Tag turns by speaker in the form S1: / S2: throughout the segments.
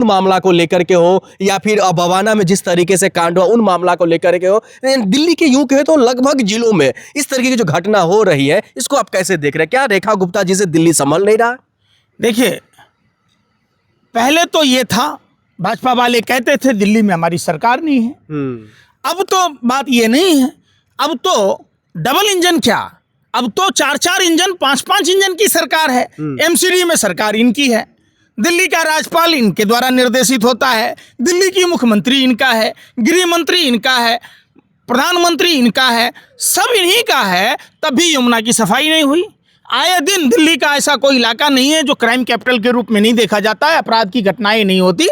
S1: मामला को लेकर के हो या फिर बवाना में जिस तरीके से कांड हुआ उन मामला को लेकर के हो, दिल्ली के यूं कहे तो लगभग जिलों में इस तरीके की जो घटना हो रही है, इसको आप कैसे देख रहे हैं? क्या रेखा गुप्ता जी से दिल्ली संभल नहीं रहा?
S2: देखिए, पहले तो ये था, भाजपा वाले कहते थे दिल्ली में हमारी सरकार नहीं है। अब तो बात ये नहीं है, अब तो डबल इंजन क्या, अब तो 4-4 इंजन 5-5 इंजन की सरकार है। एमसीडी में सरकार इनकी है, दिल्ली का राज्यपाल इनके द्वारा निर्देशित होता है, दिल्ली की मुख्यमंत्री इनका है, गृह मंत्री इनका है, प्रधानमंत्री इनका है, सब इन्हीं का है। तब भी यमुना की सफाई नहीं हुई। आए दिन दिल्ली का ऐसा कोई इलाका नहीं है जो क्राइम कैपिटल के रूप में नहीं देखा जाता है, अपराध की घटनाएं नहीं होती।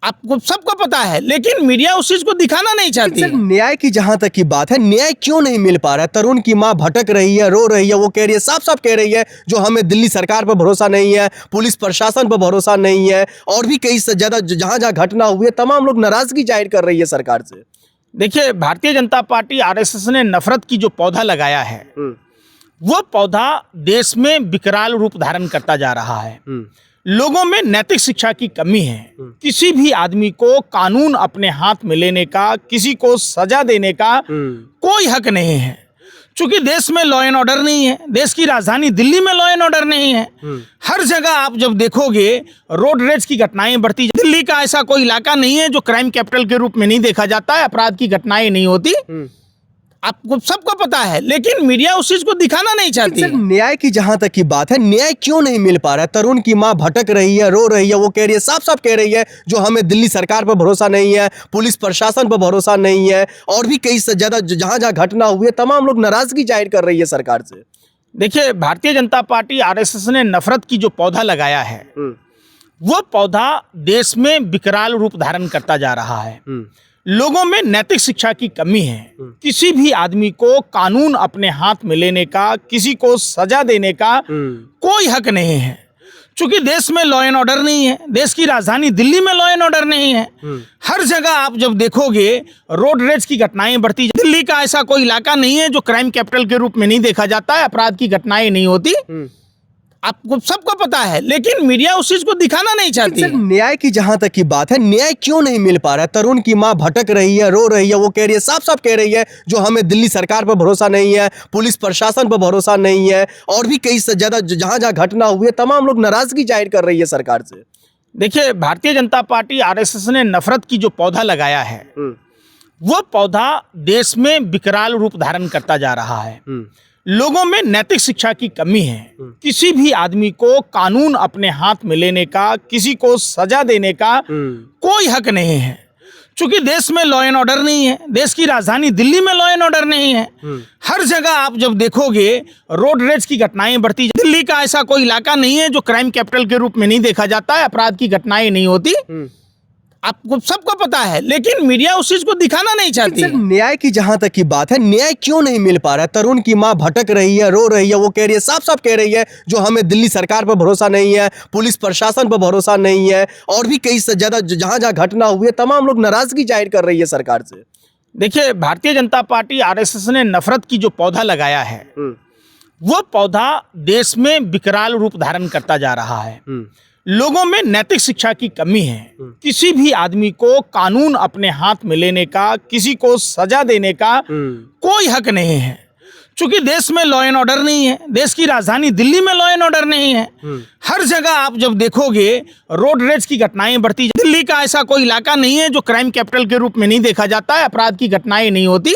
S2: आपको सबको पता है, लेकिन मीडिया उस चीज को दिखाना नहीं चाहती है।
S1: न्याय की जहां तक की बात है, न्याय क्यों नहीं मिल पा रहा है? तरुण की मां भटक रही है, रो रही है, वो कह रही है, साफ साफ कह रही है, जो हमें दिल्ली सरकार पर भरोसा नहीं है, पुलिस प्रशासन पर भरोसा नहीं है, और भी कई से ज्यादा जहां जहां घटना हुई है, तमाम लोग नाराजगी जाहिर कर रही है सरकार से।
S2: देखिए, भारतीय जनता पार्टी आरएसएस ने नफरत की जो पौधा लगाया है, वो पौधा देश में विकराल रूप धारण करता जा रहा है। लोगों में नैतिक शिक्षा की कमी है। किसी भी आदमी को कानून अपने हाथ में लेने का, किसी को सजा देने का कोई हक नहीं है। चूंकि देश में लॉ एंड ऑर्डर नहीं है, देश की राजधानी दिल्ली में लॉ एंड ऑर्डर नहीं है। हर जगह आप जब देखोगे रोड रेज की घटनाएं बढ़ती। दिल्ली का ऐसा कोई इलाका नहीं है जो क्राइम कैपिटल के रूप में नहीं देखा जाता है, अपराध की घटनाएं नहीं होती। आपको सबको पता है, लेकिन मीडिया उस चीज को दिखाना नहीं चाहती है।
S1: न्याय की जहां तक की बात है, न्याय क्यों नहीं मिल पा रहा है? तरुण की मां भटक रही है, रो रही है, वो कह रही है, साफ साफ कह रही है, जो हमें दिल्ली सरकार पर भरोसा नहीं है, पुलिस प्रशासन पर भरोसा नहीं है, और भी कई से ज्यादा जहां जहां घटना हुई है, तमाम लोग नाराजगी जाहिर कर रही है सरकार से।
S2: देखिए, भारतीय जनता पार्टी आरएसएस ने नफरत की जो पौधा लगाया है, वो पौधा देश में विकराल रूप धारण करता जा रहा है। लोगों में नैतिक शिक्षा की कमी है। किसी भी आदमी को कानून अपने हाथ में लेने का, किसी को सजा देने का कोई हक नहीं है। चूंकि देश में लॉ एंड ऑर्डर नहीं है, देश की राजधानी दिल्ली में लॉ एंड ऑर्डर नहीं है। हर जगह आप जब देखोगे रोड रेज की घटनाएं बढ़ती। दिल्ली का ऐसा कोई इलाका नहीं है जो क्राइम कैपिटल के रूप में नहीं देखा जाता है, अपराध की घटनाएं नहीं होती। आपको सबको पता है, लेकिन मीडिया उस चीज को दिखाना नहीं चाहती है।
S1: न्याय की जहां तक की बात है, न्याय क्यों नहीं मिल पा रहा है? तरुण की मां भटक रही है, रो रही है, वो कह रही है, साफ साफ कह रही है, जो हमें दिल्ली सरकार पर भरोसा नहीं है, पुलिस प्रशासन पर भरोसा नहीं है, और भी कई से ज्यादा जहां जहां घटना हुई है, तमाम लोग नाराजगी जाहिर कर रही है सरकार से।
S2: देखिए, भारतीय जनता पार्टी आरएसएस ने नफरत की जो पौधा लगाया है, वो पौधा देश में विकराल रूप धारण करता जा रहा है। लोगों में नैतिक शिक्षा की कमी है। किसी भी आदमी को कानून अपने हाथ में लेने का, किसी को सजा देने का कोई हक नहीं है। चूंकि देश में लॉ एंड ऑर्डर नहीं है, देश की राजधानी दिल्ली में लॉ एंड ऑर्डर नहीं है। हर जगह आप जब देखोगे रोड रेज की घटनाएं बढ़ती। दिल्ली का ऐसा कोई इलाका नहीं है जो क्राइम कैपिटल के रूप में नहीं देखा जाता है, अपराध की घटनाएं नहीं होती। आपको सबको पता है, लेकिन मीडिया उस चीज को दिखाना नहीं चाहती है।
S1: न्याय की जहां तक की बात है, न्याय क्यों नहीं मिल पा रहा है? तरुण की मां भटक रही है, रो रही है, वो कह रही है, साफ साफ कह रही है, जो हमें दिल्ली सरकार पर भरोसा नहीं है, पुलिस प्रशासन पर भरोसा नहीं है, और भी कई से ज्यादा जहां जहां घटना हुई है, तमाम लोग नाराजगी जाहिर कर रही है सरकार से।
S2: देखिए, भारतीय जनता पार्टी आरएसएस ने नफरत की जो पौधा लगाया है, वो पौधा देश में विकराल रूप धारण करता जा रहा है। लोगों में नैतिक शिक्षा की कमी है। किसी भी आदमी को कानून अपने हाथ में लेने का, किसी को सजा देने का कोई हक नहीं है। चूंकि देश में लॉ एंड ऑर्डर नहीं है, देश की राजधानी दिल्ली में लॉ एंड ऑर्डर नहीं है। हर जगह आप जब देखोगे रोड रेज की घटनाएं बढ़ती। दिल्ली का ऐसा कोई इलाका नहीं है जो क्राइम कैपिटल के रूप में नहीं देखा जाता है, अपराध की घटनाएं नहीं होती।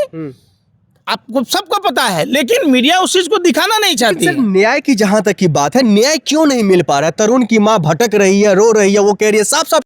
S2: आपको सबको पता है, लेकिन मीडिया उस चीज को दिखाना नहीं चाहती है।
S1: न्याय की जहां तक की बात है, न्याय क्यों नहीं मिल पा रहा है? तरुण की मां भटक रही है, रो रही है, वो कह रही है, साफ साफ